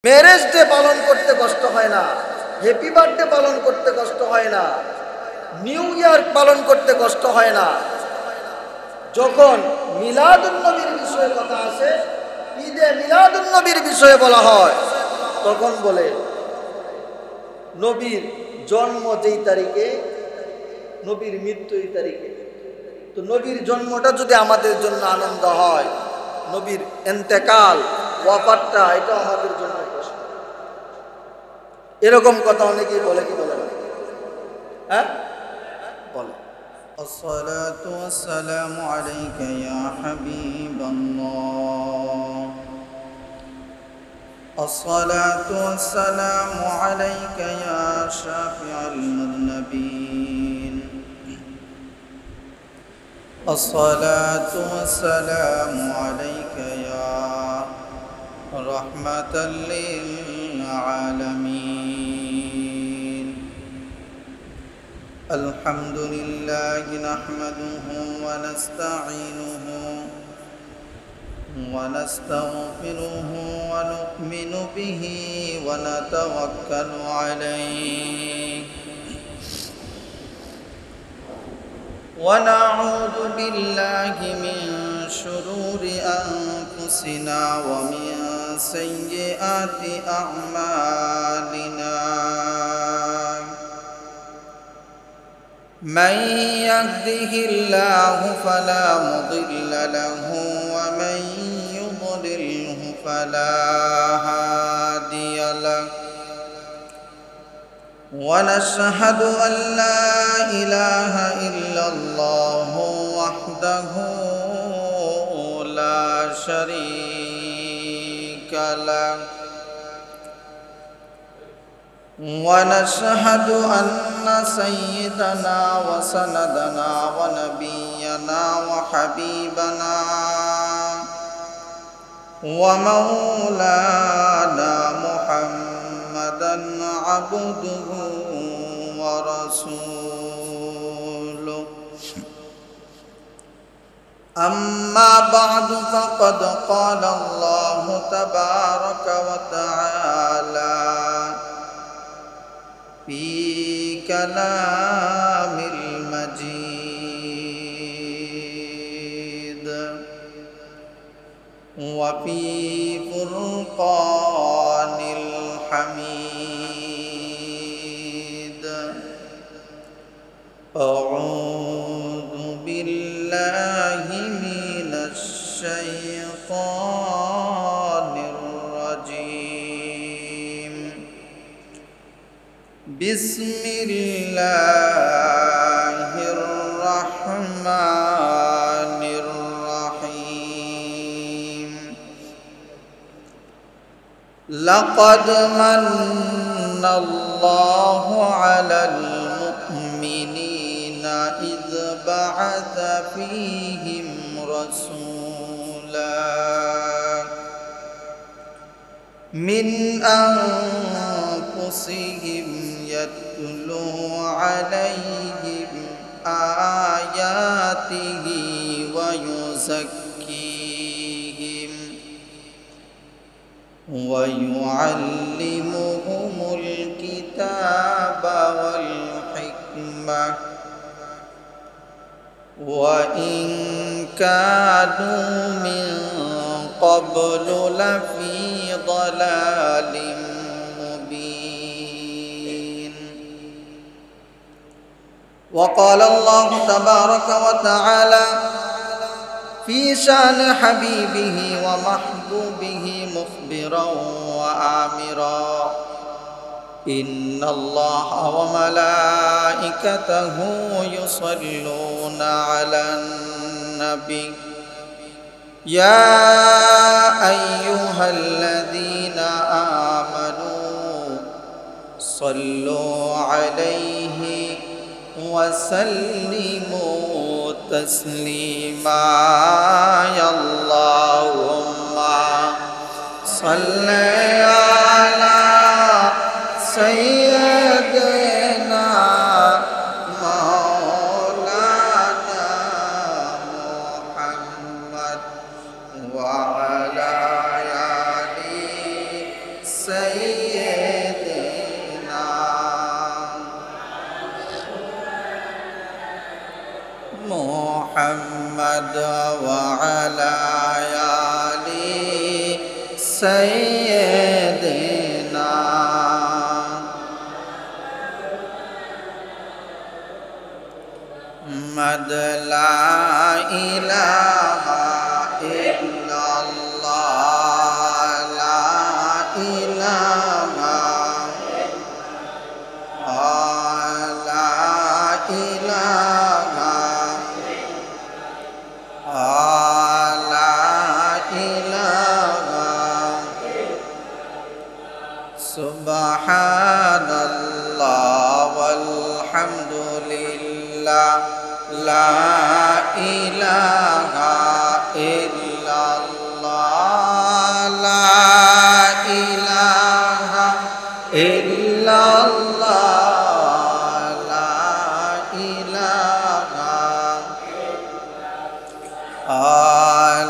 Marriage day পালন করতে কষ্ট হয় না, হ্যাপি বার্থডে পালন করতে কষ্ট হয় না, নিউ ইয়ার পালন করতে কষ্ট হয় না। যখন মিলাদুন নবীর বিষয়ে কথা আসে, ঈদে মিলাদুন নবীর বিষয়ে বলা হয়, তখন বলে নবীর জন্ম যেই তারিখে, নবীর মৃত্যু এই তারিখে। তো নবীর জন্মটা যদি আমাদের জন্য আনন্দ হয়, নবীর ইন্তেকাল ওয়াফাতটা এটা আমাদের জন্য কষ্ট। এরকম কথা অনেকেই বলে কি বলে না? হ্যাঁ বলে। الصلاة والسلام عليك يا حبيب الله. الصلاة والسلام عليك يا شافع المذنبين. الصلاة والسلام عليك يا رحمة للعالمين. الحمد لله نحمده ونستعينه ونستغفره ونؤمن به ونتوكل عليه ونعوذ بالله من شرور أنفسنا ومن سيئات أعمالنا. من يهده الله فلا مضل له ومن يضلله فلا هادي له. ونشهد أن لا إله إلا الله وحده لا شريك له. ونشهد أن سيدنا وسندنا ونبينا وحبيبنا ومولانا محمدا عبده ورسوله. أما بعد فقد قال الله تبارك وتعالى في كلام المجيد وفي فرقان الحميد. أعوذ بالله من الشيطان الرجيم. بسم الله الرحمن الرحيم. لقد من الله على المؤمنين إذ بعث فيهم رسولا من أنفسهم يتلو عليهم آياته ويزكيهم ويعلمهم الكتاب والحكمة وإن كانوا من قبل لفي ضلال مبين. وقال الله تبارك وتعالى في شأن حبيبه ومحبوبه مخبرا وآمرا: إن الله وملائكته يصلون على النبي يا أيها الذين آمنوا صلوا عليه وسلموا تسليما. يا اللهم صل على سيدنا مولانا محمد وعلى آل سيدنا محمد وعلى آل سيدنا محمد لا إله إلا الله لا إله لا إله لا إله سبحان الله والحمد لله لا إله إلا الله لا إله إلا الله لا إله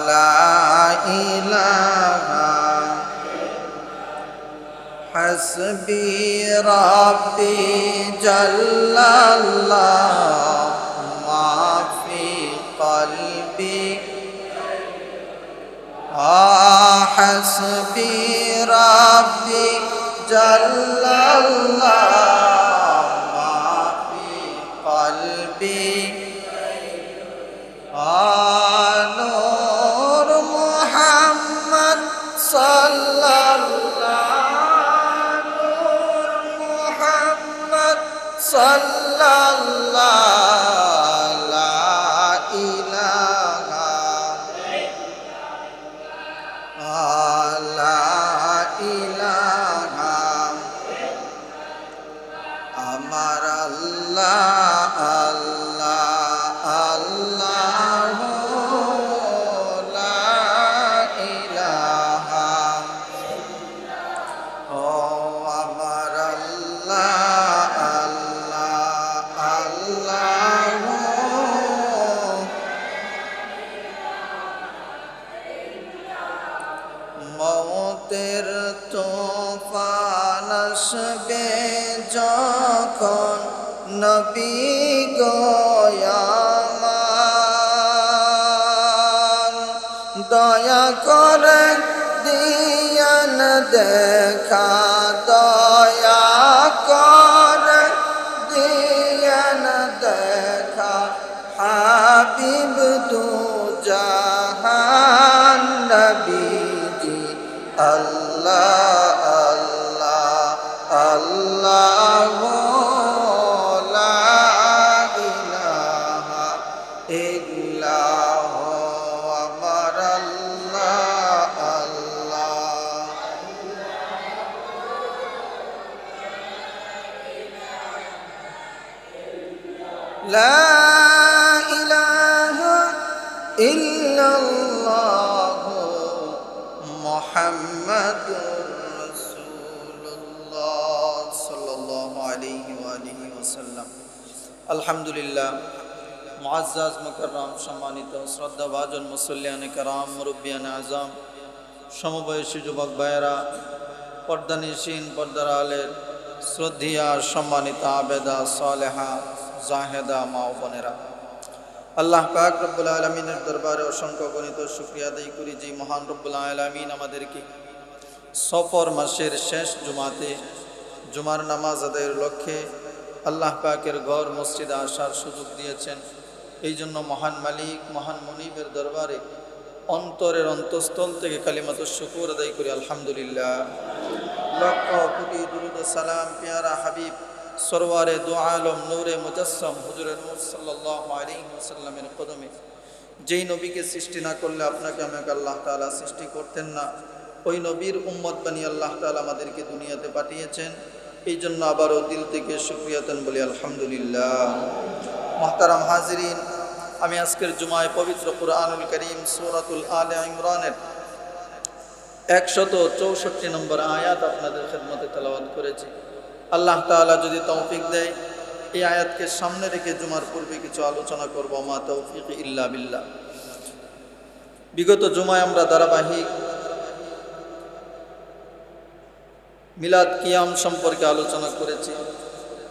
لا إله حسبي ربي جل الله ما في قلبي حسبي ربي جل الله ما في قلبي نور محمد صلى الله نور محمد صلى الله لا إله لا إله أمر الله الله الله لا إله أمر الله الله الله মৌতের তুফান আসবে যখন নবী গো আমার দয়া করে দিয়ান দেখা দয়া করে দিয়ান দেখা হাবিব দু জাহান নবীজি আল্লাহ আল্লাহ আল্লাহ লা ইলাহা ইল্লাল্লাহ আমার আল্লাহ আল্লাহ লা ইলাহা ইল্লাল্লাহ মুহাম্মাদুর রাসূলুল্লাহ সাল্লাল্লাহু আলাইহি ওয়া আলিহি ওয়াসাল্লাম। আলহামদুলিল্লাহ, মুআজ্জাজ মুকাররম সম্মানিত শ্রদ্ধাভাজন মুসল্লিয়ানে কারাম মুরব্বিয়ান আজম সমবয়সী যুবক ভাইয়েরা, পর্দানিশীন পর্দার আলের শ্রদ্ধিয়া সম্মানিত আবেদা সালেহা জাহেদা মা ও বোনেরা, আল্লাহ পাক রব্বুল আলামিনের দরবারে অসংখ্য গণিত শুকরিয়া আদায় করি যে মহান রব্বুল আলামিন আমাদেরকে সফর মাসের শেষ জুমাতে জুমার নামাজ আদায়ের লক্ষ্যে আল্লাহ পাকের ঘর মসজিদে আসার সুযোগ দিয়েছেন। এই জন্য মহান মালিক মহান মুনিবের দরবারে অন্তরের অন্তঃস্থল থেকে কালিমাত শুকর আদায় করি আলহামদুলিল্লাহ। লক্ষ কোটি দুরুদ ও সালাম পেয়ারা হাবিব সরওয়ারে দু আলম নূরে মুজাসসাম হুজুরে নূর সাল্লাল্লাহু আলাইহি ওয়াসাল্লামের কদমে, যেই নবীকে সৃষ্টি না করলে আপনাকে আমাকে আল্লাহ তাআলা সৃষ্টি করতেন না, ওই নবীর উম্মত বানিয়ে আল্লাহ তাআলা আমাদেরকে দুনিয়াতে পাঠিয়েছেন। এই জন্য আবারও দিল থেকে শুকরিয়াতন বলি আলহামদুলিল্লাহ। মুহতারাম হাজিরিন, আমি আজকের জুমায় পবিত্র কুরআনুল কারীম সূরাতুল আলে ইমরানের 164 নম্বর আয়াত আপনাদের খেদমতে তেলাওয়াত করেছি। আল্লাহ তাআলা যদি তৌফিক দেয়, এই আয়াতকে সামনে রেখে জুমার পূর্বে কিছু আলোচনা করব। মা তৌফিক ইল্লা বিল্লাহ। বিগত জুমায় আমরা ধারাবাহিক মিলাদ কিয়াম সম্পর্কে আলোচনা করেছি,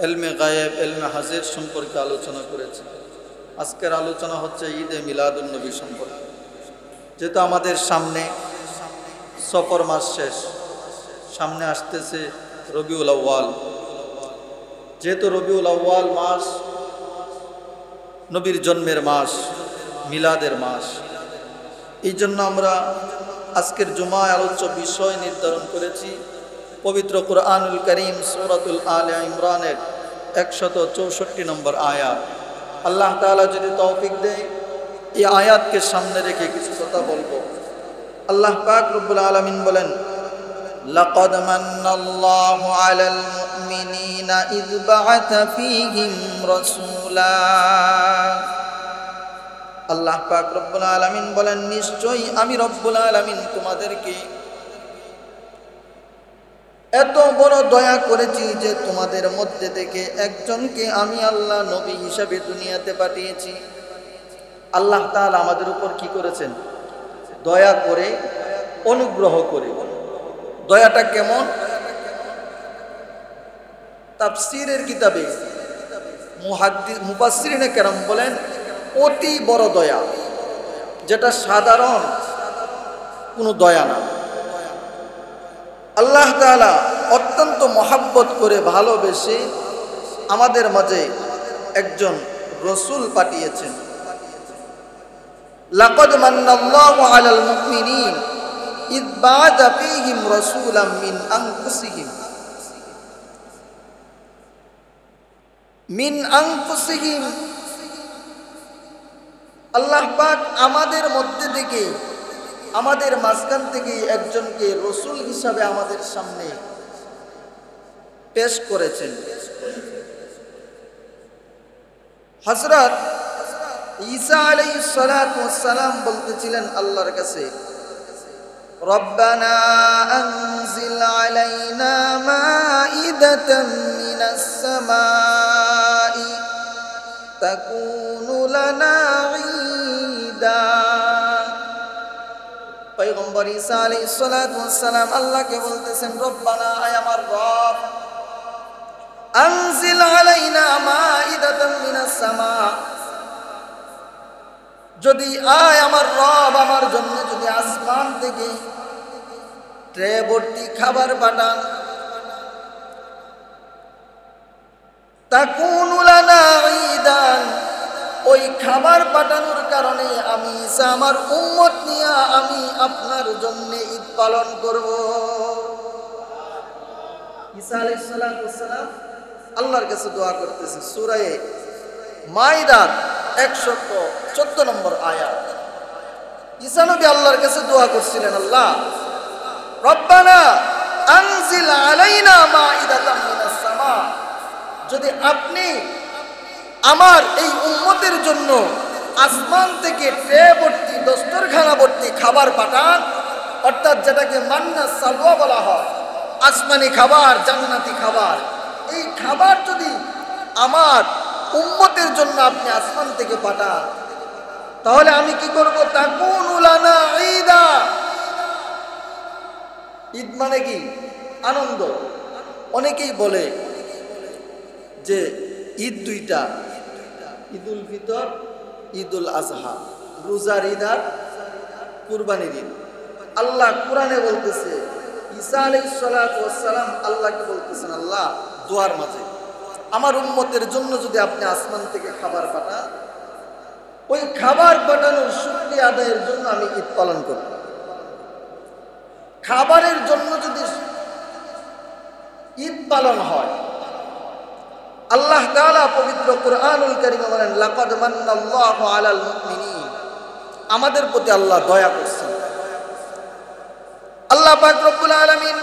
এলমে গায়েব এলমে হাজির সম্পর্কে আলোচনা করেছি। আজকের আলোচনা হচ্ছে ঈদে মিলাদুন্নবী সম্পর্কে। যেহেতু আমাদের সামনে সফর মাস শেষ, সামনে আসতেছে রবিউল আউয়াল। যেহেতু রবিউল আউয়াল মাস নবীর জন্মের মাস, মিলাদের মাস, এই জন্য আমরা আজকের জুমায় আলোচ্য বিষয় নির্ধারণ করেছি পবিত্র কুরআনুল কারীম সূরাতুল আলে ইমরানের 164 নম্বর আয়াত। আল্লাহ তাআলা যদি তৌফিক দেয় এই আয়াতকে সামনে রেখে কিছু কথা বলবো। আল্লাহ পাক রব্বুল আলামিন বলেন, লাকাদ মান্নাল্লাহু আলাল মুমিনিনা ইয বা'আথা ফীহিম রাসূলা। আল্লাহ পাক রব্বুল আলামিন বলেন, নিশ্চয়ই আমি রব্বুল আলামিন তোমাদেরকে এত বড় দয়া করেছি যে তোমাদের মধ্যে থেকে একজনকে আমি আল্লাহ নবী হিসাবে দুনিয়াতে পাঠিয়েছি। আল্লাহ তাআলা আমাদের উপর কি করেছেন? দয়া করে, অনুগ্রহ করে। দয়াটা কেমন? তাফসীরের কিতাবে মুফাসসিরিনে কেরাম বলেন অতি বড় দয়া, যেটা সাধারণ কোনো দয়া না। আল্লাহ তাআলা অত্যন্ত মহাব্বত করে ভালোবেসে আমাদের মাঝে একজন রসুল পাঠিয়েছেন। লাকাদ মান্নাল্লাহু আলাল মুমিনিন ইয বা'আথা ফীহিম রাসূলাম মিন আনফুসিহিম। আল্লাহ পাক আমাদের মধ্যে থেকে, আমাদের মাঝখান থেকে একজনকে রসুল হিসাবে আমাদের সামনে পেশ করেছেন। হযরত ঈসা আলাইহিস সালাতু ওয়াস সালাম বলতেছিলেন আল্লাহর কাছে, রব্বানা আনজিল আলাইনা মাইদাতাম মিনাস সামাই তাকুনু লানা ঈদা। পয়গম্বর ঈসা আলাইহিস সালাতু ওয়াস সালাম আল্লাহকে বলতেছেন, রব্বানা, আয় আমার রব, আনজিল আলাইনা মাইদাতাম মিনাস সামা, যদি আয় আমার রব আমার জন্য যদি আসমান থেকে ট্রে ভর্তি খাবার পাঠান, তাকুনু লানা ঈদান, ওই খাবার পাঠানোর কারণে আমি ঈসা আমার উম্মত নিয়ে আমি আপনার জন্য ঈদ পালন করব। ঈসা আলাইহিস সালাতু ওয়াস সালাম আল্লাহর কাছে দোয়া করতেছে। সূরা মাইদার 114 নম্বর আয়াত। ঈসা নবী আল্লাহর কাছে দোয়া করছিলেন, আল্লাহ, রব্বানা আনজিল আলাইনা মাইদাতাম মিনাস সামা, যদি আপনি আমার এই উম্মতের জন্য আসমান থেকে ট্রে ভর্তি, দস্তরখানা ভর্তি খাবার পাঠান, অর্থাৎ যেটাকে মান্না সালওয়া বলা হয়, আসমানি খাবার, জান্নাতি খাবার, এই খাবার যদি আমার উম্মতের জন্য আপনি আসমান থেকে পাঠান, তাহলে আমি কি করব? তাকুনু লানা ঈদা। ঈদ মানে কি? আনন্দ। অনেকেই বলে যে ঈদ দুইটা, ঈদুল ফিতর, ঈদুল আজহা, রোজার ঈদ আর কুরবানির ঈদ। আল্লাহ কোরআনে বলতেছে, ঈসা আলাইহিস সালাতু ওয়াস সালাম আল্লাহকে বলতেছেন, আল্লাহ, দোয়ার মাঝে আমার উম্মতের জন্য যদি আপনি আসমান থেকে খাবার পাঠান, ওই খাবার পাঠানোর শুকরিয়া আদায়ের জন্য আমি ঈদ পালন করব। খাবারের জন্য যদি ঈদ পালন হয়, আল্লাহ তাআলা পবিত্র কুরআনুল কারীমে বলেন, লাকাদ মান্নাল্লাহু আলাল মুমিনিন, আমাদের প্রতি আল্লাহ দয়া করছেন। আল্লাহ পাক রব্বুল আলামিন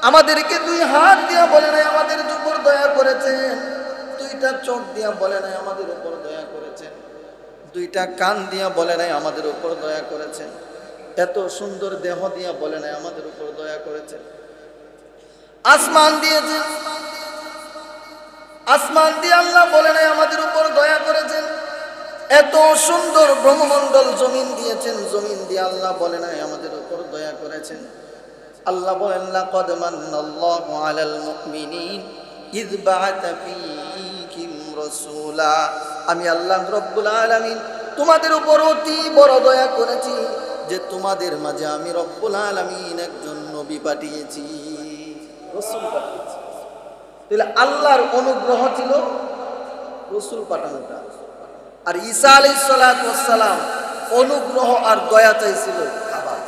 আমাদেরকে দুই হাত দিয়া বলে নাই আমাদের উপর দয়া করেছেন, দুইটা চোখ দিয়া বলে নাই আমাদের উপর দয়া করেছেন, দুইটা কান দিয়া বলে নাই আমাদের উপর দয়া করেছেন, এত সুন্দর দেহ দিয়া বলে নাই আমাদের উপর দয়া করেছেন। আসমান দিয়েছেন, আসমান দিয়ে আল্লাহ বলে নাই আমাদের উপর দয়া করেছেন। এত সুন্দর ব্রহ্মমণ্ডল জমিন দিয়েছেন, জমিন দিয়ে আল্লাহ বলে নাই আমাদের উপর দয়া করেছেন। আল্লাহ বলেন লাকাদ মান্নাল্লাহু আলাল মুমিনিন ইয বা'আতা ফীহিম রাসূলা, আমি আল্লাহ রাব্বুল আলামিন তোমাদের উপর অতি বড় দয়া করেছি যে তোমাদের মাঝে আমি রব্বুল আলামিন একজন নবী পাঠিয়েছি, রাসূল পাঠিয়েছি। তাহলে আল্লাহর অনুগ্রহ ছিল রাসূল পাঠানোটা। আর ঈসা আলাইহিস সালাতু ওয়াস সালাম অনুগ্রহ আর দয়া চাইছিল খাবার,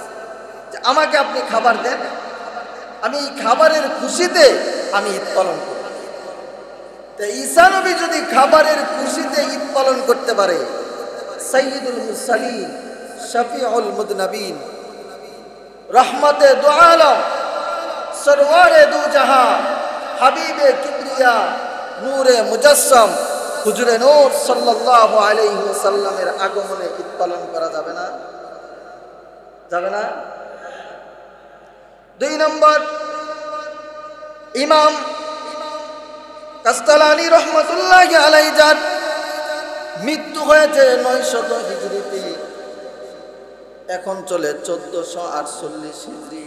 যে আমাকে আপনি খাবার দেন, আমি এই খাবারের খুশিতে আমি ঈদ পালন করব। তো ঈসা নবী যদি খাবারের খুশিতে ঈদ পালন করতে পারে, সাইয়্যিদুল মুরসালিন, শফিউল মুযনিবিন, রহমতে দু আলম, সরওয়ারে দু জাহান, হাবিবে কিবরিয়া, নূরে মুজাসসাম, হুজুরে নূর সাল্লাল্লাহু আলাইহি ওয়াসাল্লামের আগমনে ঈদ পালন করা যাবে না? যাবে না? 2 নম্বর, ইমাম কাস্তালানী রহমাতুল্লাহি আলাইহি যার মৃত্যু হয়েছে 900 হিজরিতে, এখন চলে 1448 হিজরি।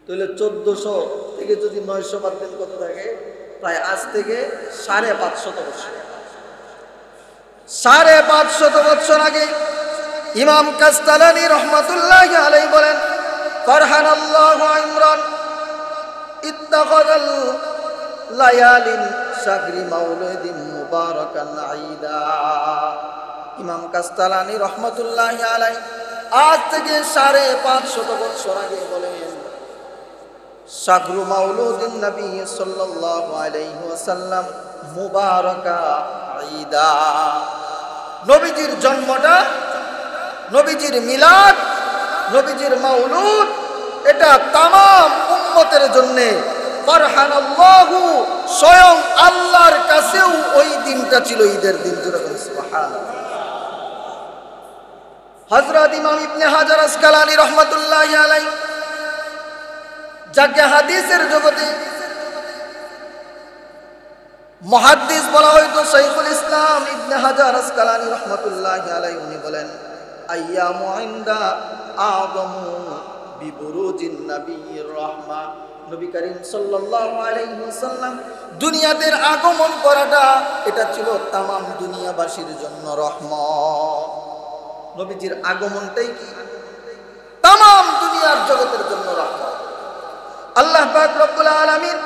তাহলে 1400 থেকে যদি 900 বাদ দেন কত থাকে? প্রায় আজ থেকে 550 বছর, 550 বছর আগে ইমাম কাস্তালানী রহমাতুল্লাহি আলাইহি বলেন, ফারহানাল্লাহু ইমরান ইত্তাখাযাল লায়ালিন শাগরি মাউলিদিন মুবারাকান ঈদা। ইমাম কাস্তালানী রহমাতুল্লাহি আলাইহি আজ থেকে 550 বছর আগে বলেন, শাগরু মাউলুদিন নবী সাল্লাল্লাহু আলাইহি ওয়াসাল্লাম মুবারাকা ঈদা। নবীজির জন্মটা, নবীজির মিলাদ, নবীজির মাউলুদ, এটা তামাম উম্মতের জন্য ফারহানাল্লাহু, স্বয়ং আল্লাহর কাছেও ওই দিনটা ছিল ঈদের দিন। সুবহানাল্লাহ। হযরত ইমাম ইবনে হাজার আসকালানী রাহমাতুল্লাহি আলাইহি, যাকে হাদিসের জগতে মুহাদ্দিস বলা হয়তো, শাইখুল ইসলাম ইবনে হাজার আসকালানী রাহমাতুল্লাহি আলাইহি উনি বলেন, আইয়ামু ইনদা আযমু বিবুরুজিন নবীর রাহমা। নবী করিম সাল্লাল্লাহু আলাইহি ওয়াসাল্লাম দুনিয়াতে আগমন করাটা এটা ছিল তামাম দুনিয়াবাসীর জন্য রহমত। নবীজির আগমনটাই কি তামাম দুনিয়ার জগতের জন্য রহমত। আল্লাহ পাক রব্বুল আলামিন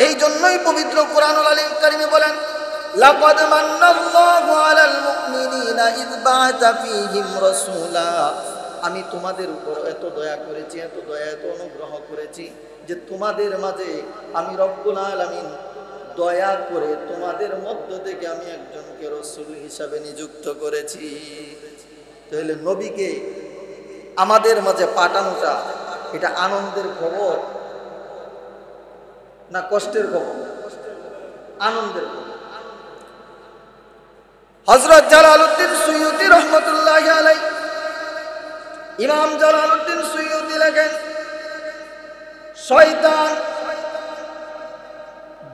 এই জন্যই পবিত্র কোরআনুল কারীমে বলেন, লাকাদ মান্নাল্লাহু আলাল মুমিনিনা ইয বা'আতা ফীহিম রাসূলা, আমি তোমাদের উপর এত দয়া করেছি, এত দয়া, এত অনুগ্রহ করেছি যে তোমাদের মাঝে আমি রব্বুল আলামিন দয়া করে তোমাদের মধ্য থেকে আমি একজনকে রাসূল হিসাবে নিযুক্ত করেছি। তাহলে নবীকে আমাদের মাঝে পাঠানোটা এটা আনন্দের খবর না কষ্টের খবর? আনন্দের খবর। হযরত জালালউদ্দিন সুয়ুতী রাহমাতুল্লাহি আলাইহি, ইমাম জালালউদ্দিন সুয়ুতী লেখেন, শয়তান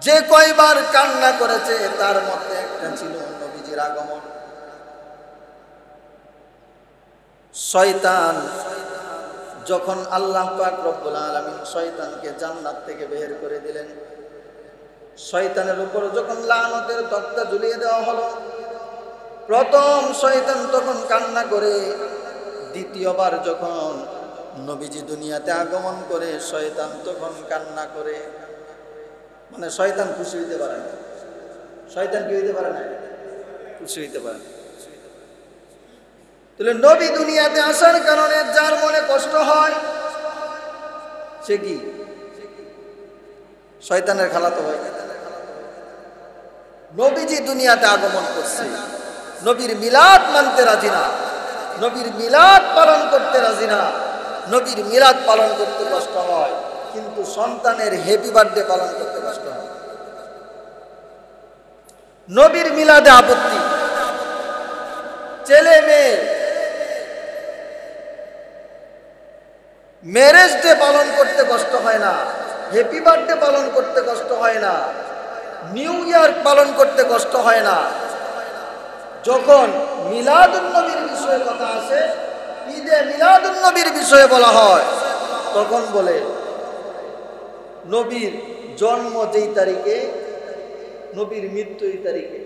যে কয়বার কান্না করেছে তার মধ্যে একটা ছিল নবীজির আগমন। শয়তান যখন আল্লাহ পাক রব্বুল আলামিন শয়তানকে জান্নাত থেকে বের করে দিলেন, শয়তানের উপর যখন লানতের তক্তা ঝুলিয়ে দেওয়া হলো, প্রথম শয়তান তখন কান্না করে, দ্বিতীয়বার যখন নবীজি দুনিয়াতে আগমন করে শয়তান তখন কান্না করে। মানে শয়তান খুশি হইতে পারে না। শয়তান কি হইতে পারে না? খুশি হইতে পারে না। তাহলে নবী দুনিয়াতে আসার কারণে যার মনে কষ্ট হয় সে কি শয়তানের খালাতো ভাই। নবীজি দুনিয়াতে আগমন করছে, নবীর মিলাদ মানতে রাজি না, নবীর মিলাদ পালন করতে রাজি না। নবীর মিলাদ পালন করতে কষ্ট হয়, কিন্তু সন্তানের হ্যাপি বার্থডে পালন করতে কষ্ট হয়। নবীর মিলাদে আপত্তি, ছেলে মেয়ে ম্যারেজ ডে পালন করতে কষ্ট হয় না, হ্যাপি বার্থডে পালন করতে কষ্ট হয় না, নিউ ইয়ার পালন করতে কষ্ট হয় না। যখন মিলাদুন নবীর বিষয়ে কথা আসে, ঈদে মিলাদুন নবীর বিষয়ে বলা হয়, তখন বলে নবীর জন্ম যেই তারিখে, নবীর মৃত্যু এই তারিখে।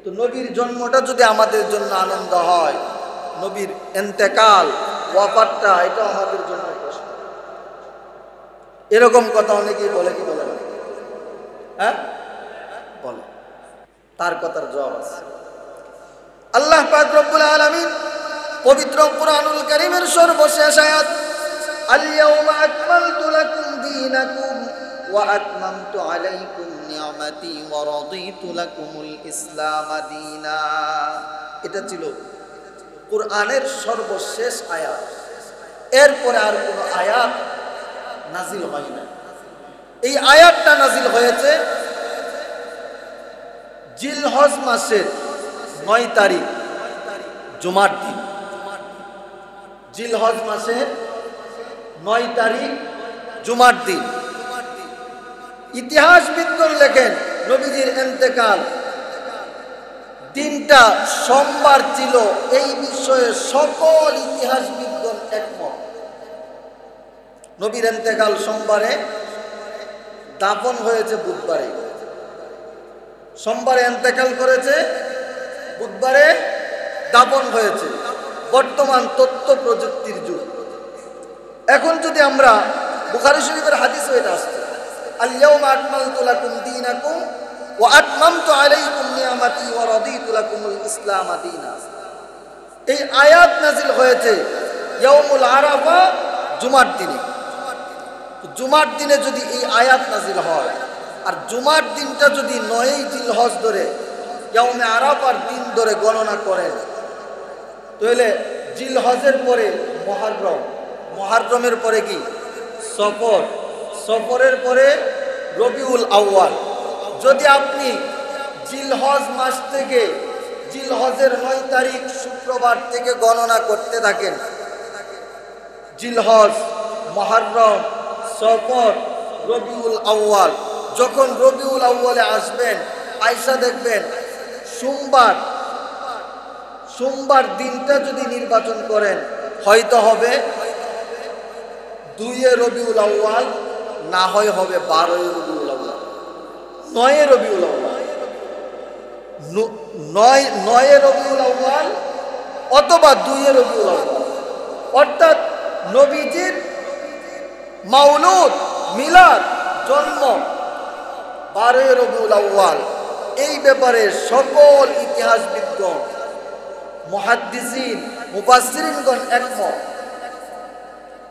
তো নবীর জন্মটা যদি আমাদের জন্য আনন্দ হয়, নবীর ইন্তেকাল ওয়াফাতটা এটা আমাদের জন্য কষ্ট। এরকম কথা অনেকেই বলে কি বলে না? হ্যাঁ বলে। তার কথার জবাব আছে। আল্লাহ পাক রব্বুল আলামিন পবিত্র কুরআনুল কারীমের সর্বশেষ আয়াত আল-ইয়াওমা আকমালতু লাকুম দীনাকুম ওয়া আতমামতু আলাইকুম নি'মাতি ওয়া রাদিতু লাকুমুল ইসলাম দীনা, এটা ছিল কুরআনের সর্বশেষ আয়াত। এরপরে আর কোন আয়াত নাজিল হয় না। এই আয়াতটা নাজিল হয়েছে জিলহজ মাসের 9 তারিখ জুমার দিন। জিলহজ মাসের 9 তারিখ জুমার দিন। ইতিহাসবিদগণ লেখেন নবীজির ইন্তেকাল দিনটা সোমবার ছিল। এই বিষয়ে সকল ইতিহাসবিদগণ একমত। নবীর ইন্তেকাল সোমবারে, দাফন হয়েছে বুধবারে। সোমবারে ইন্তেকাল করেছে, বুধবারে দাফন হয়েছে। বর্তমান তথ্য প্রযুক্তির যুগ। এখন যদি আমরা বুখারী শরীফের হাদিস এটা আসছে আল-ইয়াওমা আকমালতু লাকুম দীনাকুম ওয়া আতমামতু আলাইকুম নি'মাতি ওয়া রাদিতু লাকুমুল ইসলাম দীনা। এই আয়াত নাজিল হয়েছে ইয়াউমুল আরাফা জুমার দিনে। জুমার দিনে যদি এই আয়াত নাজিল হয় আর জুমার দিনটা যদি 9 জিলহজ ধরে ইয়াউমে আরাফার দিন ধরে গণনা করেন, তাহলে জিলহজের পরে মুহররম, মুহররমের পরে কি সফর, সফরের পরে রবিউল আউয়াল। যদি আপনি জিলহজ মাস থেকে জিলহজের 9 তারিখ শুক্রবার থেকে গণনা করতে থাকেন, জিলহজ, মুহররম, সফর, রবিউল আউয়াল, যখন রবিউল আউয়ালে আসবেন আয়সা দেখবেন সোমবার দিনটা যদি নির্বাচন করেন হয়তো হবে 2 রবিউল আউয়াল, না হয় হবে 12 রবিউল আউয়াল, 9 রবিউল আউয়াল, 9 রবিউল আউয়াল অথবা 2 রবিউল আউয়াল। অর্থাৎ নবীজির মাউলুদ, মিলাদ, জন্ম 12 রবিউল আউয়াল। এই ব্যাপারে সকল ইতিহাসবিদগণ, মুহাদ্দিসিন, মুফাসসিরিনগণ একমত,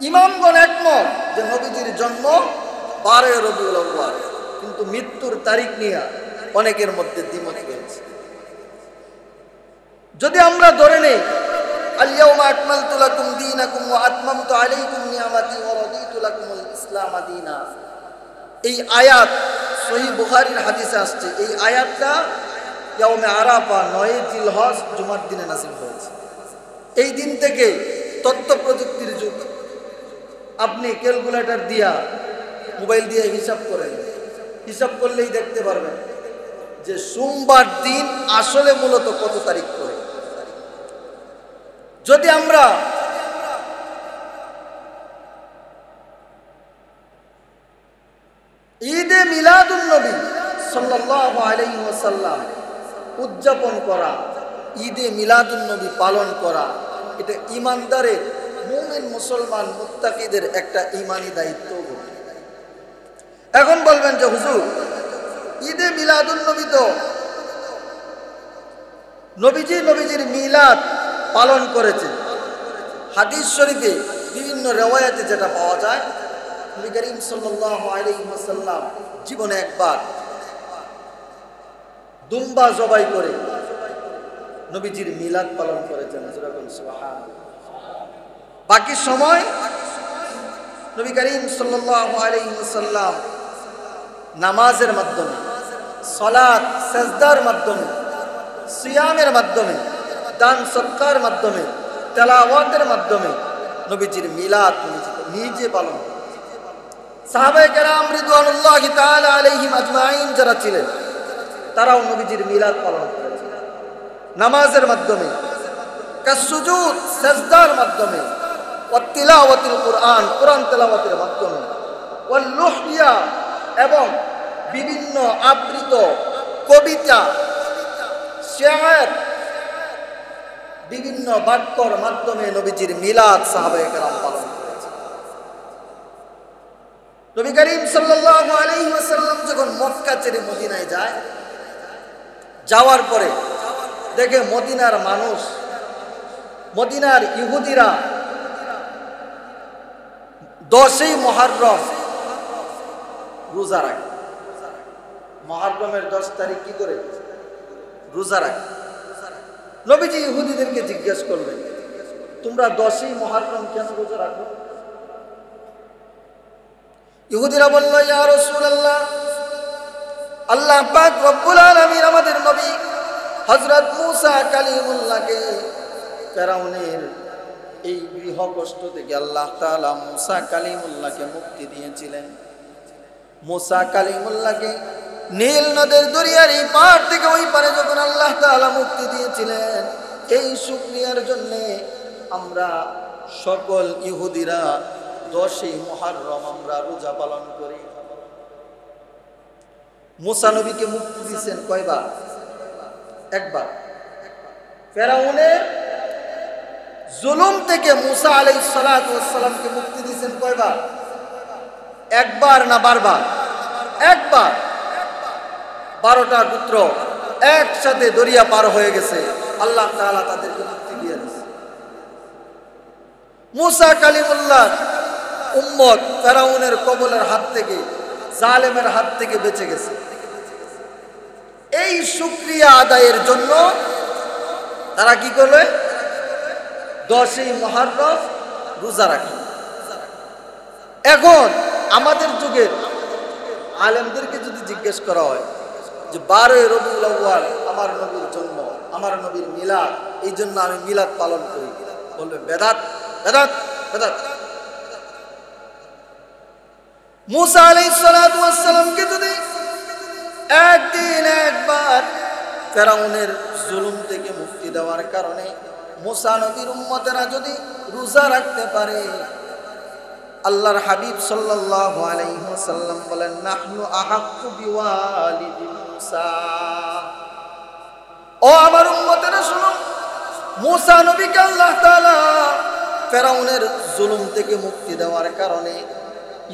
ইমামগণ একমত যে নবীজির জন্ম 12 রবিউল আউয়াল। কিন্তু মৃত্যুর তারিখ নিয়ে অনেকের মধ্যে দ্বিমত রয়েছে। যদি আমরা ধরে নেই আল-ইয়াওমা আকমালতু লাকুম দীনাকুম ওয়া আতমামতু আলাইকুম নি'মাতি ওয়া রাদিতু লাকুমুল ইসলাম দীনা, এই আয়াত সহিহ বুখারীর হাদিসে আসছে। এই আয়াতটা ইয়াউমে আরাফা 9 জিলহজ জুমার দিনে নাযিল হয়েছে। এই দিন থেকে তথ্য প্রযুক্তির যুগ। আপনি ক্যালকুলেটর দিয়া, মোবাইল দিয়ে হিসাব করেন, হিসাব করলেই দেখতে পারবেন যে সোমবার দিন আসলে মূলত কত তারিখ পড়ে। যদি আমরা ঈদে মিলাদুন নবী সাল্লাল্লাহু আলাইহি ওয়াসাল্লাম উদযাপন করা, ঈদে মিলাদুন নবী পালন করা, এটা ইমানদারের, মুমিন মুসলমান মুত্তাকিদের একটা ইমানি দায়িত্ব। এখন বলবেন যে হুজুর ঈদে মিলাদুন নবী তো নবীজির মিলাদ পালন করেছেন। হাদিস শরীফে বিভিন্ন রিওয়ায়াতে যেটা পাওয়া যায়, নবী করিম সাল্লাল্লাহু আলাইহি ওয়াসাল্লাম জীবনে একবার দুম্বা জবাই করে নবীজির মিলাদ পালন করেছেন। সুবহানাল্লাহ। বাকি সময় নবী করিম সাল্লাল্লাহু আলাইহি ওয়াসাল্লাম নামাজের মাধ্যমে, সালাত সাজদার মাধ্যমে, সিয়ামের মাধ্যমে, দান সদকার মাধ্যমে, তেলাওয়াতের মাধ্যমে নবীজির মিলাদ নিজে পালন করেন। সাহাবায়ে কেরাম রিদওয়ানুল্লাহি তাআলা আলাইহিম আজমাইন যারা ছিলেন তারাও নবীজির মিলাদ পালন করেছেন নামাজের মাধ্যমে, কাসসুজুদ সাজদার মাধ্যমে, তিলাওয়াতুল কুরআন, কোরআন তেলাওয়াতের মাধ্যমে, ওয়াল লুহইয়া এবং বিভিন্ন আবৃত কবিতা, শেয়ার, বিভিন্ন বাক্যর মাধ্যমে নবীজির মিলাদ সাহাবায়ে কেরাম পালন করেছে। নবী করিম সাল্লাল্লাহু আলাইহি ওয়াসাল্লাম যখন মক্কা ছেড়ে মদিনায় যায়, যাওয়ার পরে দেখে মদিনার মানুষ, মদিনার ইহুদিরা 10ই মুহররম রোজা রাখে। মুহররমের 10 তারিখ কি করে রোজা রাখে। নবীজি ইহুদিদেরকে জিজ্ঞেস করলেন, তোমরা 10ই মুহররম কেন রোজা রাখো? ইহুদিরা বলল, ইয়া রাসূলুল্লাহ, আল্লাহ পাক রব্বুল আলামিন আমাদের নবী হযরত মূসা কালিমুল্লাহকে ফেরাউনের এই গৃহ কষ্ট থেকে আল্লাহ তাআলা মূসা কালিমুল্লাহকে মুক্তি দিয়েছিলেন। মূসা কালিমুল্লাহকে নীল নদের দরিয়ার এই পার থেকে ওই পারে যখন আল্লাহ তাআলা মুক্তি দিয়েছিলেন, এই শুকরিয়ার জন্য আমরা সকল ইহুদিরা 10ই মুহররম আমরা রোজা পালন করি। মূসা নবীকে মুক্তি দিয়েছেন কয়বার? একবার। ফেরাউনের জুলুম থেকে মূসা আলাইহিস সালাতু ওয়াস সালামকে মুক্তি দিয়েছেন কয়বার? একবার না বারবার? একবার। 12টা গোত্র একসাথে দরিয়া পার হয়ে গেছে, আল্লাহ তাআলা তাদেরকে মুক্তি দিয়ে দিয়েছে। মূসা কালিমুল্লাহ উম্মত ফেরাউনের কবলের হাত থেকে, জালেমের হাত থেকে বেঁচে গেছে। এই শুকরিয়া আদায়ের জন্য তারা কি করবে? 10ই মুহররম রোজা রাখে। এখন আমাদের যুগের আলেমদেরকে যদি জিজ্ঞেস করা হয় যে 12ই রবিউল আউয়াল আমার নবীর জন্ম, আমার নবীর মিলাদ, এই জন্য আমি মিলাদ পালন করি, বলবে বেদাত, বেদাত, বেদাত। মূসা আলাইহিস সালাতু ওয়াস সালামকে যদি একদিন একবার ফেরাউনের জুলুম থেকে মুক্তি দেওয়ার কারণে মূসা নবীর উম্মতেরা যদি রোজা রাখতে পারে, আল্লাহর হাবিব সাল্লাল্লাহু আলাইহি ওয়াসাল্লাম বলেন, নাহনু আহাক্কু বিওয়ালিদি মূসা। ও আমার উম্মতেরা শুনো, মূসা নবীকে আল্লাহ তাআলা ফেরাউনের জুলুম থেকে মুক্তি দেওয়ার কারণে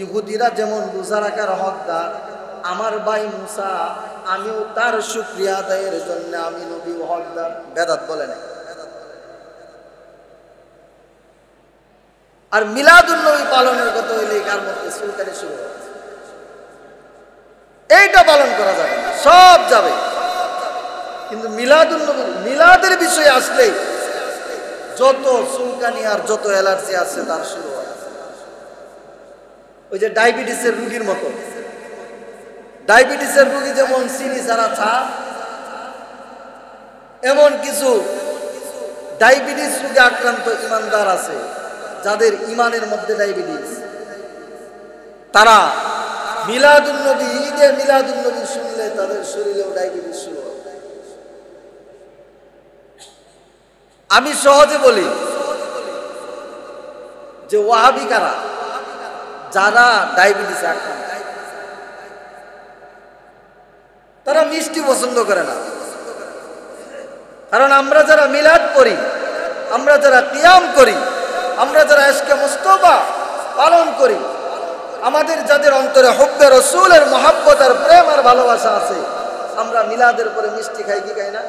ইহুদিরা যেমন রোজা রাখার হকদার, আমার ভাই মূসা, আমিও তার শুকরিয়া আদায়ের জন্য আমি নবীও হকদার। বেদাত বলে নাই। আর মিলাদুন নবী পালনের কথা হইলে কার মধ্যে সুলতানি শুরু হবে, এইটা পালন করা যাবে না, সব যাবে। কিন্তু মিলাদুন নবী, মিলাদের বিষয়ে আসলে যত সুলতানি আর যত অ্যালার্জি আছে তার শুরু হয়। ওই যে ডায়াবেটিসের রোগীর মতো, ডায়াবেটিসের রোগী যেমন চিনি ছাড়া চা, এমন কিছু ডায়াবেটিস রোগে আক্রান্ত ইমানদার আছে যাদের ইমানের মধ্যে ডায়াবেটিস, তারা মিলাদুন নবী, ঈদে মিলাদুন নবী শুনলে তাদের শরীরেও ডায়াবেটিস শুরু হয়। আমি সহজে বলি যে ওয়াহাবি কারা, যারা ডায়াবেটিস আক্রান্ত, তারা মিষ্টি পছন্দ করে না। কারণ আমরা যারা মিলাদ করি, আমরা যারা কিয়াম করি, আমরা যারা ইশকে মুস্তাফা পালন করি, আমাদের যাদের অন্তরে হুব্বে রাসূলের মহব্বত আর প্রেম আর ভালোবাসা আছে, আমরা মিলাদের পরে মিষ্টি খাই কি খাই না?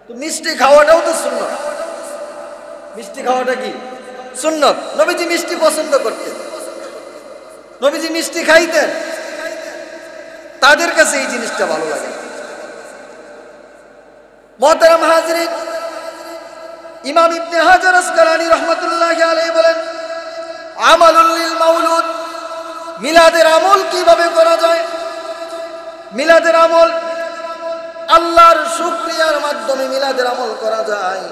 তো মিষ্টি খাওয়াটাও তো সুন্নাত। মিষ্টি খাওয়াটা কি সুন্নাত। নবীজি মিষ্টি পছন্দ করতেন, নবীজি মিষ্টি খাইতেন, তাদের কাছে এই জিনিসটা ভালো লাগে। মুহতারাম হাজিরিন, ইমাম ইবনে হাজার আসকালানী রাহমাতুল্লাহি আলাইহি বলেন, আমালুল লিল মাউলুদ, মিলাদের আমল কিভাবে করা যায়? মিলাদের আমল আল্লাহর শুকরিয়ার মাধ্যমে মিলাদের আমল করা যায়।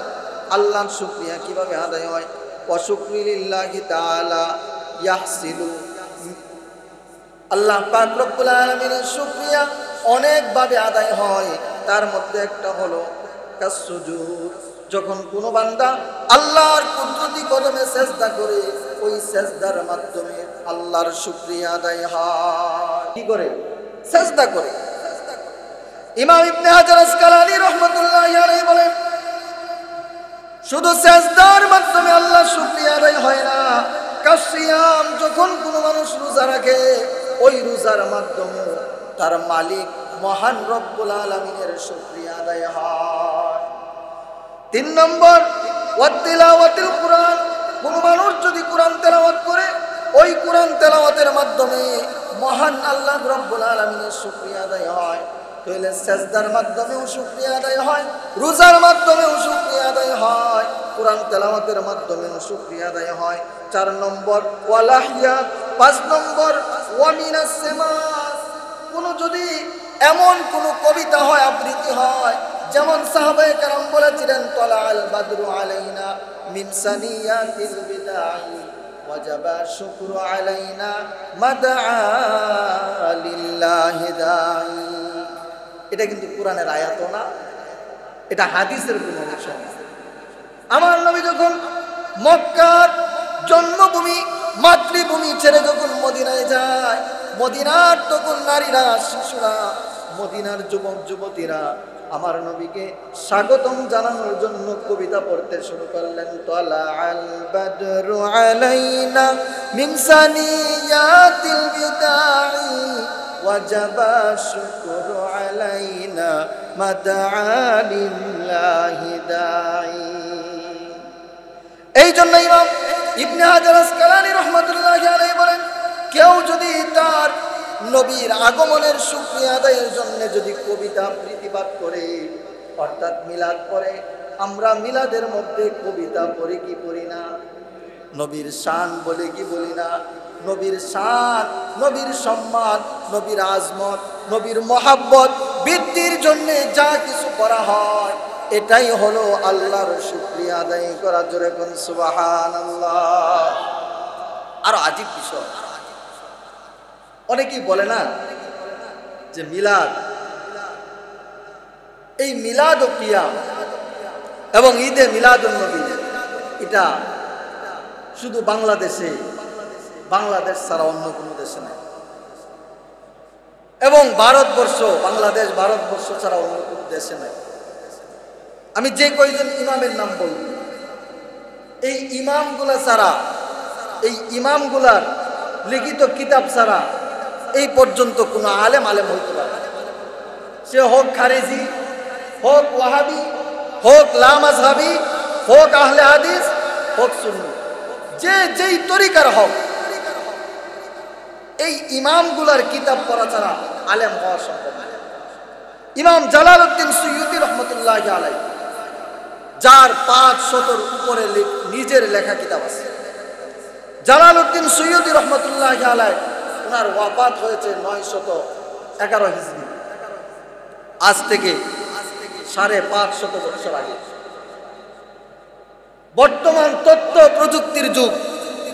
আল্লাহর শুকরিয়া কিভাবে আদায় হয়? ওয়া শুকরি লিল্লাহি তাআলা ইয়াহসিলু, আল্লাহ পাক রব্বুল আলামিনের শুকরিয়া অনেক ভাবে আদায় হয়। তার মধ্যে একটা হলো কাসসুজুদ, যখন কোনো বান্দা আল্লাহর কুদরতি কদমে সেজদা করে, ওই সেজদার মাধ্যমে আল্লাহর শুকরিয়া আদায় হয়। কি করে? সেজদা করে। ইমাম ইবনে হাজার আসকালানী রাহমাতুল্লাহি আলাইহি বলেন, শুধু সেজদার মাধ্যমে আল্লাহর শুকরিয়া আদায় হয় না, কাসিয়াম, যখন কোনো মানুষ রোজা রাখে, ওই রোজার মাধ্যমে তার মালিক মহান রব্বুল আলামিনের শুকরিয়া আদায় হয়। 3 নম্বর, ওয়াতিলাওয়াতুল কুরআন, কোনো মানুষ যদি কোরআন তেলাওয়াত করে, ওই কোরআন তেলাওয়াতের মাধ্যমে মহান আল্লাহ রব্বুল আলামিনের শুকরিয়া আদায় হয়। তাহলে সেজদার মাধ্যমেও শুকরিয়া আদায় হয়, রোজার মাধ্যমেও শুকরিয়া আদায় হয়, কোরআন তেলাওয়াতের মাধ্যমেও শুকরিয়া আদায় হয়। 4 নম্বর, ওয়ালাহিয়া। 5 নম্বর, ওয়ামিনাস সামাস, কোনো যদি এমন কোনো কবিতা হয়, আবৃত্তি হয়, যেমন সাহাবায়ে কেরাম বলেছিলেন, তালাআল বাদরু আলাইনা মিন সানিয়াতিল বিদাই ওয়াজাবা শুকরু আলাইনা মাদআ লিল্লাহি দাই। এটা কিন্তু কোরআনের আয়াতও না, এটা হাদিসের কোনো অংশ না। আমার নবী যখন মক্কার জন্মভূমি, মাতৃভূমি ছেড়ে যখন মদিনায় যায়, মদিনার তখন নারীরা, শিশুরা, মদিনার যুবক যুবতীরা আমার নবীকে স্বাগতম জানানোর জন্য কবিতা পড়তে শুরু করলেন। তালাআল বাদরু আলাইনা মিন সানিয়াতিল বিদাই ওয়াজাবা শুকরু আলাইনা মাদআ লিল্লাহি দাই। এই জন্য ইমাম ইবনে হাজার আসকালানী রাহমাতুল্লাহি আলাইহি বলেন, কেউ যদি তার নবীর আগমনের শুকরিয়া আদায়ের জন্য যদি কবিতা আবৃত্তিপাঠ করে, অর্থাৎ মিলাদ পড়ে, আমরা মিলাদের মধ্যে কবিতা পড়ি কি পড়ি না? নবীর শান বলে কি বলি না? নবীর শান, নবীর সম্মান, নবীর আজমত, নবীর মহাব্বত বৃদ্ধির জন্য যা কিছু করা হয়, এটাই হলো আল্লাহর শুকরিয়া আদায় করা। জোরে কোন সুবহানাল্লাহ। আর আজীব বিষয়, অনেকেই বলে না যে মিলাদ, এই মিলাদ ও কিয়াম এবং ঈদে মিলাদুন নবী, এটা শুধু বাংলাদেশে, বাংলাদেশ ছাড়া অন্য কোনো দেশে নেই, এবং ভারতবর্ষ, বাংলাদেশ ভারতবর্ষ ছাড়া অন্য কোনো দেশে নেই। আমি যে কয়জন ইমামের নাম বলব, এই ইমামগুলা ছাড়া, এই ইমামগুলার লিখিত কিতাব ছাড়া এই পর্যন্ত কোনো আলেম হইতে পারে, সে হোক খারেজি, হোক ওয়াহাবি, হোক লামাযহাবি, হোক আহলে হাদিস, হোক সুন্নি, যে যেই তরিকার হোক, এই ইমামগুলার কিতাব পড়া ছাড়া আলেম হওয়া সম্ভব না। ইমাম জালালউদ্দিন সুয়ুতী রহমতুল্লাহি আলাইহি, যার 500-র উপরে নিজের লেখা কিতাব আছে, জালালউদ্দিন সুয়ুতী রহমতুল্লাহি আলাইহি, ওনার ওয়াফাত হয়েছে 911 হিজরি, আজ থেকে 550 বছর আগে। বর্তমান তথ্য প্রযুক্তির যুগ,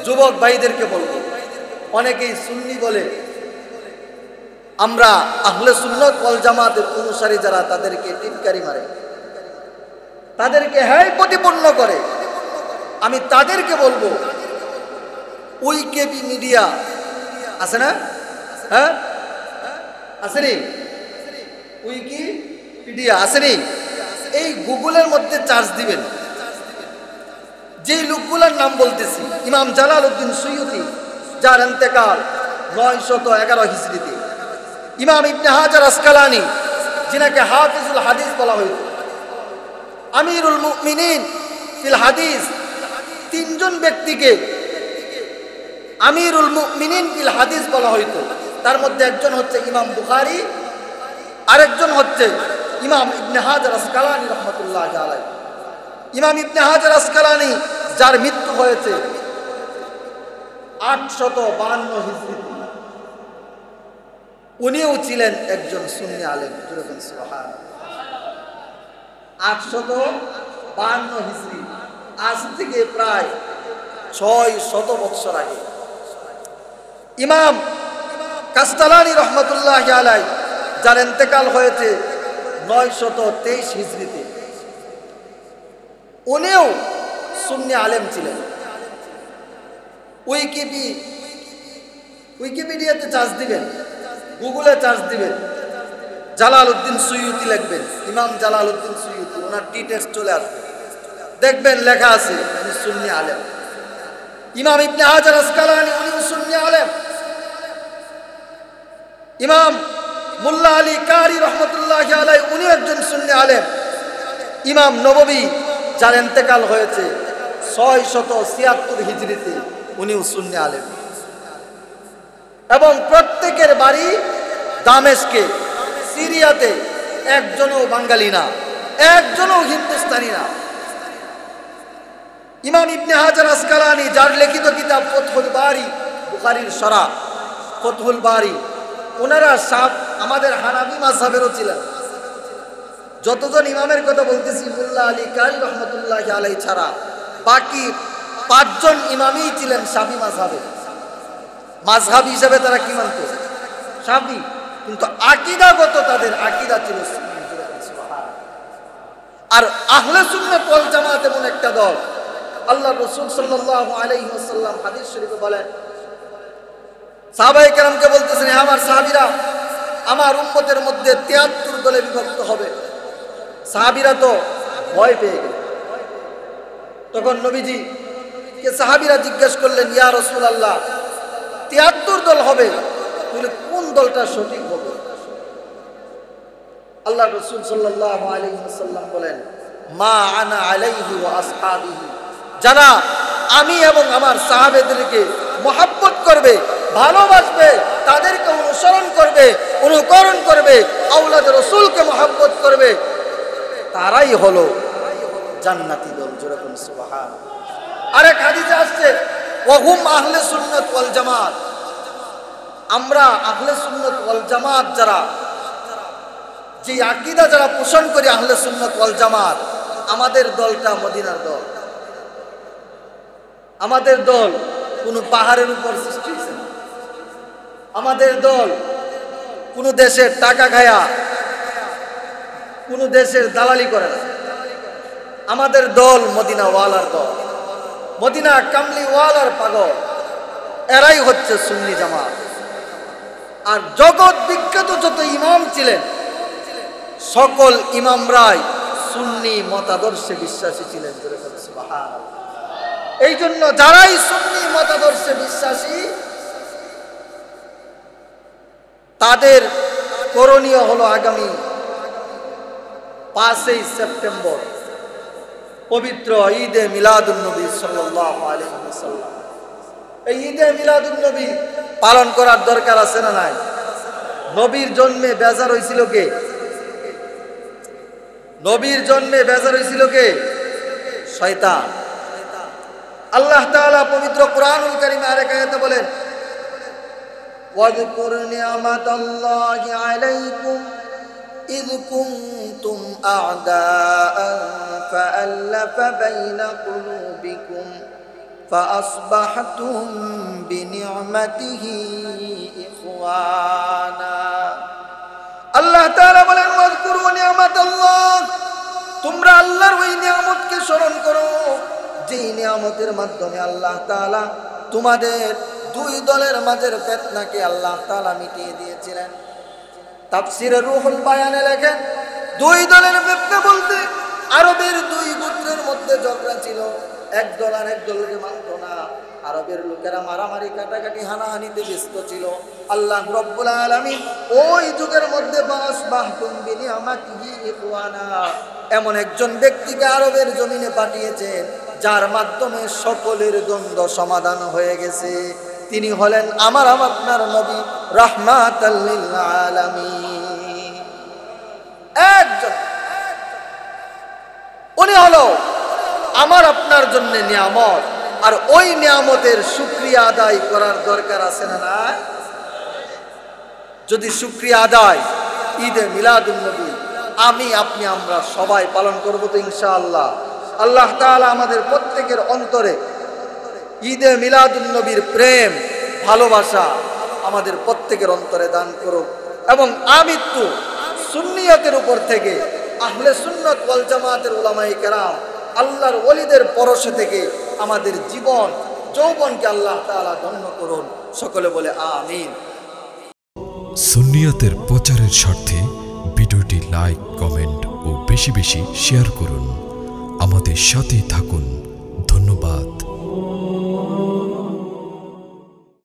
যুবক ভাইদেরকে বলবো, অনেকেই সুন্নি বলে, আমরা আহলে সুন্নাত ওয়াল জামাতের অনুসারী যারা, তাদেরকে টিটকারি মারে, তাদেরকে হ্যায় প্রতিপন্ন করে। আমি তাদেরকে বলবো, উইকিপিডিয়া মিডিয়া আছে না? হ্যাঁ, আসেনি? উইকিপিডিয়া আসেনি? এই গুগলের মধ্যে চার্জ দিবেন, যেই লোকগুলোর নাম বলতেছি, ইমাম জালালউদ্দিন সুয়ুতী, যার ইন্তেকাল 911 হিজরিতে, ইমাম ইবনে হাজার আসকালানী, যিনাকে হাফিজুল হাদিস বলা হইত, আমিরুল মুমিনিন ফিল হাদিস, 3 জন ব্যক্তিকে আমিরুল মুমিনিন ফিল হাদিস বলা হইত। তার মধ্যে একজন হচ্ছে ইমাম বুখারী, আরেকজন হচ্ছে ইমাম ইবনে হাজার আসকালানী রহমতুল্লাহি আলাইহি। ইমাম ইবনে হাজার আসকালানী, যার মৃত্যু হয়েছে 852 হিজরিতে, উনিও ছিলেন একজন সুন্নি আলেম। সুবহানাল্লাহ। 852 হিজরি, আজ থেকে প্রায় 600 বছর আগে। ইমাম কাস্তালানী রহমতুল্লাহি আলাইহি, যার ইন্তেকাল হয়েছে 923 হিজরিতে, উনিও সুন্নি আলেম ছিলেন। উইকিপিডিয়াতে চার্জ দিবেন, গুগলে চার্জ দিবেন, জালালউদ্দিন সুয়ুতি লিখবেন, ইমাম জালালউদ্দিন সুয়ুতি, ওনার ডিটেলস চলে আসবে, দেখবেন লেখা আছে উনি সুন্নি আলেম। ইমাম ইবনে হাজার আসকালানি উনিও সুন্নি আলেম। ইমাম মুল্লা আলী কারি রহমতুল্লাহি আলাইহি উনি একজন সুন্নি আলেম। ইমাম নববী যার ইন্তেকাল হয়েছে 676 হিজরিতে, উনিও সুন্নি আলেম। এবং প্রত্যেকের বাড়ি দামেস্কে, সিরিয়াতে একজনও বাঙালি না, একজনও হিন্দুস্তানি না। ইমাম ইবনে হাজার আসকালানি যার লিখিত কিতাব ফতহুল বারি, বুখারীর শরহ ফতহুল বারি, ওনারা আমাদের হানাফি মাযহাবেরও ছিলেন। যতজন ইমামের কথা বলতেছি মুল্লা আলী কারি রহমতুল্লাহি আলাইহি ছাড়া বাকি 5 জন ইমামই ছিলেন শাফি মাযহাবের। মাযহাব হিসেবে তারা কি মানত? শাফি, কিন্তু আকীদাগত তাদের আকীদা ছিল সুন্নি। আর আহলে সুন্নাত ওয়াল জামাত এমন একটা দল, আল্লাহ রাসূল সাল্লাল্লাহু আলাইহি ওয়াসাল্লাম হাদিস শরীফে বলেন, সাহাবায়ে কেরামকে বলতেছেন, হে আমার সাহাবীরা, আমার উম্মতের মধ্যে 73 দলে বিভক্ত হবে। সাহাবীরা তো ভয় পেয়ে গেল। তখন নবীজি কে সাহাবীরা জিজ্ঞেস করলেন, ইয়া রাসূলুল্লাহ, 73 দল হবে, তাহলে কোন দলটা সঠিক হবে? আল্লাহ রাসূল সাল্লাল্লাহু আলাইহি ওয়াসাল্লাম বলেন, মা আনা আলাইহি ওয়া আসহাবিহি, যারা আমি এবং আমার সাহাবেদেরকে মহব্বত করবে, ভালোবাসবে, তাদেরকে অনুসরণ করবে, অনুকরণ করবে, আওলাদ রাসূলকে মহব্বত করবে, তারাই হলো জান্নাতি দল। যেরকম সুবহানাল্লাহ। আরেক হাদিসে আসছে, ওয়া হুম আহলে সুন্নাত ওয়াল জামাত, আমরা আহলে সুন্নাত ওয়াল জামাত যারা, যে আকীদা যারা পোষণ করি আহলে সুন্নাত ওয়াল জামাত, আমাদের দলটা মদিনার দল। আমাদের দল কোনো পাহাড়ের উপর সৃষ্টি হয়েছে না। আমাদের দল কোনো দেশের টাকা খায়া, কোনো দেশের দালালি করে না। আমাদের দল মদিনা ওয়ালার দল, মদিনা কামলি ওয়ালার পাগল, এরাই হচ্ছে সুন্নি জামাত। আর জগৎ বিখ্যাত যত ইমাম ছিলেন, সকল ইমামরাই সুন্নি মতাদর্শে বিশ্বাসী ছিলেন। সুবহানাল্লাহ। এই জন্য যারাই সুন্নি মতাদর্শে বিশ্বাসী, তাদের করণীয় হলো আগামী 5ই সেপ্টেম্বর পবিত্র ঈদে মিলাদুন নবী সাল্লাল্লাহু আলাইহি ওয়াসাল্লাম, এই ঈদে মিলাদুন নবী পালন করার দরকার আছে না নাই? নবীর জন্মে বেজার হয়েছিল কে? নবীর জন্মে বেজার হয়েছিল কে? শয়তান। আল্লাহ তাআলা পবিত্র কুরআনুল কারীমে আরেক আয়াতে বলেন, ওয়াযকুর নি'মাতাল্লাহি আলাইকুম ইয কুনতুম আ'দাআন ফাআল্লাফা বাইনা কুলুবিকুম ফাআসবাহতুম বিনি'মাতিহি ইখওয়ানা। আল্লাহ তাআলা বলেন, ওয়াযকুর নি'মাতাল্লাহ, তোমরা আল্লাহর ওই নিয়ামতকে স্মরণ করো যেই নিয়ামতের মাধ্যমে আল্লাহ তাআলা তোমাদের 2 দলের মাঝের ফিতনাকে আল্লাহ তাআলা মিটিয়ে দিয়েছিলেন। তাফসীরে রুহুল বায়ানে লেখেন, 2 দলের ফিতনা বলতে আরবের 2 গোত্রের মধ্যে ঝগড়া ছিল। এক দল আর এক দলকে মানত না। আরবের লোকেরা মারামারি, কাটাকাটি, হানাহানিতে ব্যস্ত ছিল। আল্লাহ রব্বুল আলামিন ওই যুগের মধ্যে বাসবাহতুম বিনি'মাতিহি ইখওয়ানা, এমন একজন ব্যক্তিকে আরবের জমিনে পাঠিয়েছেন যার মাধ্যমে সকলের দ্বন্দ্ব সমাধান হয়ে গেছে। তিনি হলেন আমার আপনার নবী রাহমাতাল লিল আলামিন। একজন, উনি হলো আমার আপনার জন্য নিয়ামত। আর ওই নিয়ামতের শুকরিয়া আদায় করার দরকার আছে না নাই? যদি শুকরিয়া আদায় ঈদে মিলাদুন নবী আমি আপনি আমরা সবাই পালন করব তো ইনশাআল্লাহ। আল্লাহ তাআলা আমাদের প্রত্যেকের অন্তরে ঈদে মিলাদুন নবীর প্রেম, ভালোবাসা আমাদের প্রত্যেকের অন্তরে দান করুক। এবং আমৃত্যু সুন্নিয়তের উপর থেকে আহলে সুন্নাত ওয়াল জামাতের উলামায়ে কেরাম আল্লাহর ওলিদের পরশে থেকে আমাদের জীবন যৌবনকে আল্লাহ তাআলা ধন্য করুন। সকলে বলে আমিন। সুন্নিয়াতের প্রচারের স্বার্থে ভিডিওটি লাইক, কমেন্ট ও বেশি বেশি শেয়ার করুন। আমাদের সাথেই থাকুন।